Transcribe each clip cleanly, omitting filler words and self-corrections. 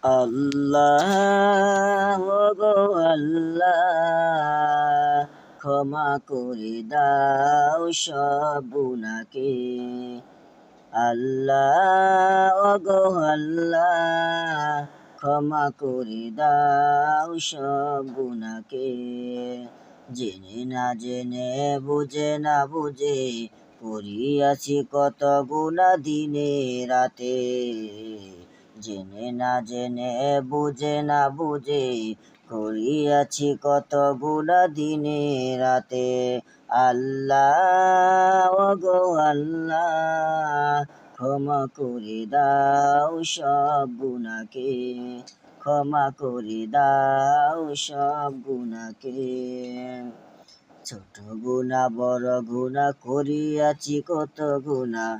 আল্লাহ গো আল্লাহ, ক্ষমা করে দাও সব গুনাহকে। আল্লাহ গো আল্লাহ, ক্ষমা করে দাও সব গুনাহকে। জেনে না জেনে, বুঝে না বুঝে, করিয়াছি কত গুনাহ দিনে রাতে। জেনে না জেনে, বুঝে না বুঝে, করিয়াছি কত গুনাহ দিনে রাতে। আল্লাহ গো আল্লাহ, ক্ষমা করে দাও সব গুনাহকে। ক্ষমা করে দাও সব গুনাহকে। ছোট গুনাহ বড় গুনাহ করিয়াছি কত গুনাহ।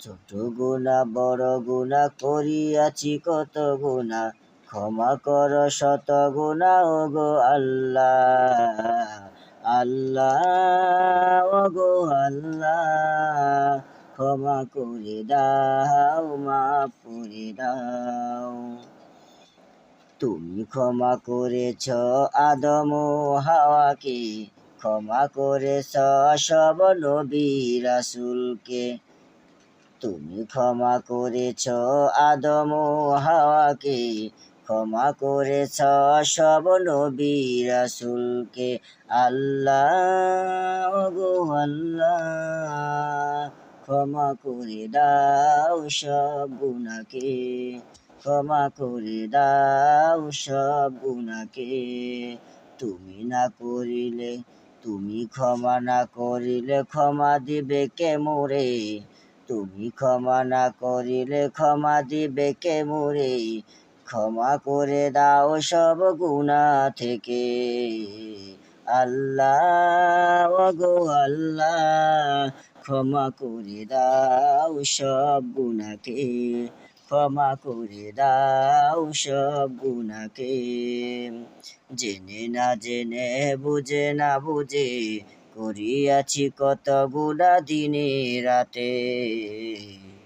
ছোট গুনাহ বড় গুনাহ করিয়াছি কত গুনাহ। ক্ষমা কর শত গুনাহ ওগো আল্লাহ। আল্লাহ ওগো আল্লাহ, ক্ষমা করে দাও, মাফ করে দাও। তুমি ক্ষমা করেছ আদম ও হাওয়াকে, ক্ষমা করেছ সব নবী রাসূলকে। তুমি ক্ষমা করেছ আদম ও হাওয়াকে, ক্ষমা করেছ সব নবী রাসূলকে। আল্লাহ গো আল্লাহ, ক্ষমা করে দাও সব গুনাহকে। ক্ষমা করে দাও সব গুনাহকে। তুমি না করিলে, তুমি ক্ষমা না করিলে, ক্ষমা দিবে কে মোরে। তুমি ক্ষমা না করিলে, ক্ষমা দিবে কে মোরে। ক্ষমা করে দাও সব গুনাহ থেকে। আল্লাহ গো আল্লাহ, ক্ষমা করে দাও সব গুনাহকে। ক্ষমা করে দাও সব গুনাহকে। জেনে না জেনে, বুঝে না বুঝে, করিয়াছি কত গুনাহ দিনে রাতে।